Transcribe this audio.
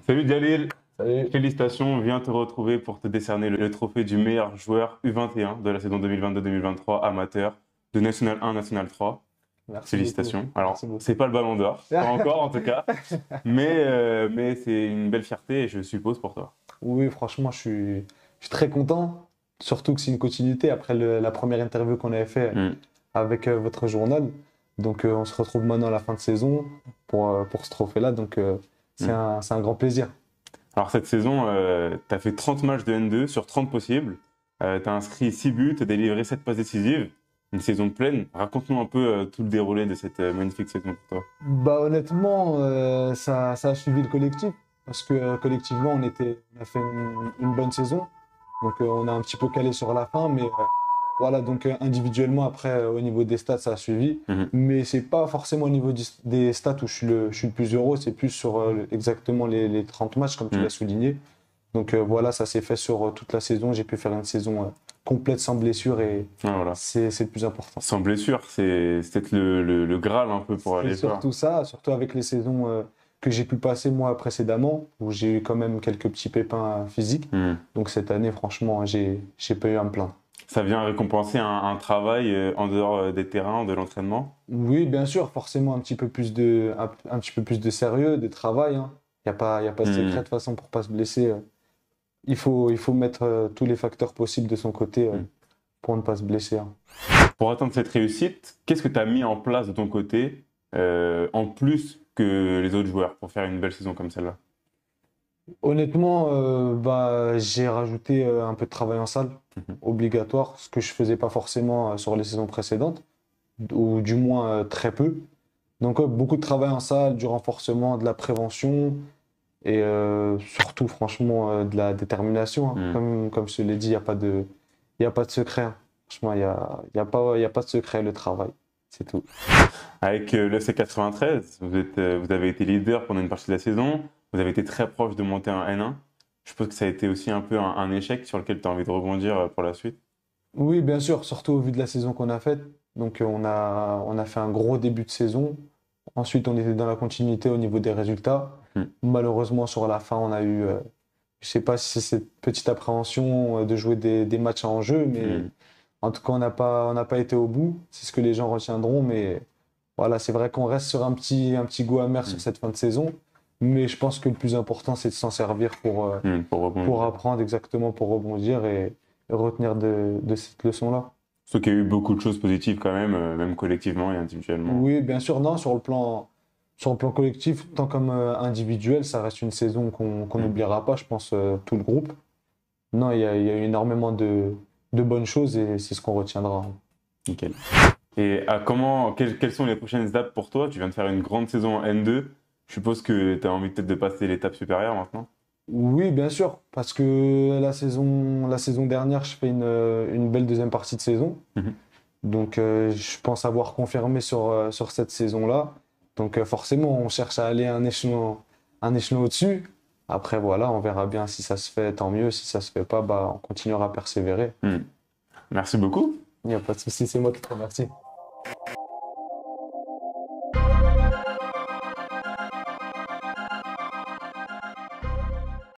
Salut Djalil, Salut. félicitations, on vient te retrouver pour te décerner le trophée du meilleur joueur U21 de la saison 2022-2023 amateur de National 1 National 3. Merci beaucoup. Félicitations. Alors, Merci beaucoup. c'est pas le ballon d'or, pas encore en tout cas, mais c'est une belle fierté, je suppose, pour toi. Oui, franchement, je suis très content. Surtout que c'est une continuité après la première interview qu'on avait fait Mm. avec votre journal. Donc, on se retrouve maintenant à la fin de saison pour ce trophée-là. Donc, c'est un grand plaisir. Alors, cette saison, tu as fait 30 matchs de N2 sur 30 possibles. Tu as inscrit 6 buts, tu as délivré 7 passes décisives. Une saison pleine. Raconte-nous un peu tout le déroulé de cette magnifique saison pour toi. Bah, honnêtement, ça a suivi le collectif. Parce que collectivement, on a fait une bonne saison. Donc, on a un petit peu calé sur la fin. Mais voilà, donc individuellement, après, au niveau des stats, ça a suivi. Mhm. Mais c'est pas forcément au niveau des stats où je suis le plus heureux. C'est plus sur exactement les 30 matchs, comme tu Mhm. l'as souligné. Donc voilà, ça s'est fait sur toute la saison. J'ai pu faire une saison complète sans blessure et Ouais, voilà. c'est le plus important. Sans blessure, c'est peut-être le Graal un peu pour C'est les joueurs. surtout ça, surtout avec les saisons que j'ai pu passer moi précédemment, où j'ai eu quand même quelques petits pépins physiques. Hmm. Donc cette année, franchement, j'ai pas eu à me plaindre. Ça vient récompenser un travail en dehors des terrains, de l'entraînement. Oui, bien sûr, forcément un petit peu plus de sérieux, de travail, hein. Il y a pas de secret de Hmm. toute façon pour pas se blesser. Il faut mettre tous les facteurs possibles de son côté Hmm. pour ne pas se blesser, hein. Pour atteindre cette réussite, qu'est-ce que tu as mis en place de ton côté, en plus que les autres joueurs, pour faire une belle saison comme celle-là? Honnêtement, j'ai rajouté un peu de travail en salle, Mhm. obligatoire, ce que je faisais pas forcément sur les saisons précédentes, ou du moins très peu. Donc beaucoup de travail en salle, du renforcement, de la prévention et surtout franchement de la détermination, hein. Hmm. Comme je te l'ai dit, il y a pas de secret, hein. Franchement, il y a pas de secret, le travail, c'est tout. Avec l'FC 93, vous avez été leader pendant une partie de la saison, vous avez été très proche de monter en N1. Je suppose que ça a été aussi un peu un échec sur lequel tu as envie de rebondir pour la suite. Oui, bien sûr, surtout au vu de la saison qu'on a faite. Donc on a fait un gros début de saison. Ensuite, on était dans la continuité au niveau des résultats. Hmm. Malheureusement, sur la fin, on a eu, je sais pas si c'est cette petite appréhension de jouer des matchs en jeu, mais Hmm. en tout cas, on n'a pas été au bout. C'est ce que les gens retiendront. Mais voilà, c'est vrai qu'on reste sur un petit goût amer sur Hmm. cette fin de saison. Mais je pense que le plus important, c'est de s'en servir Pour pour rebondir. apprendre exactement, pour rebondir et retenir de cette leçon-là. Sauf qu'il y a eu beaucoup de choses positives quand même collectivement et individuellement. Oui, bien sûr, non, sur le plan collectif, tant comme individuel, ça reste une saison qu'on Mm. n'oubliera pas, je pense, tout le groupe. Non, il y a eu énormément de bonnes choses et c'est ce qu'on retiendra. Nickel. Et quelles sont les prochaines étapes pour toi? Tu viens de faire une grande saison en N2. Je suppose que tu as envie peut-être de passer l'étape supérieure maintenant. Oui, bien sûr, parce que la saison dernière, je fais une belle deuxième partie de saison. Mhm. Donc, je pense avoir confirmé sur cette saison-là. Donc, forcément, on cherche à aller un échelon au-dessus. Après, voilà, on verra bien si ça se fait, tant mieux. Si ça se fait pas, bah, on continuera à persévérer. Mm. Merci beaucoup. Il n'y a pas de souci, c'est moi qui te remercie.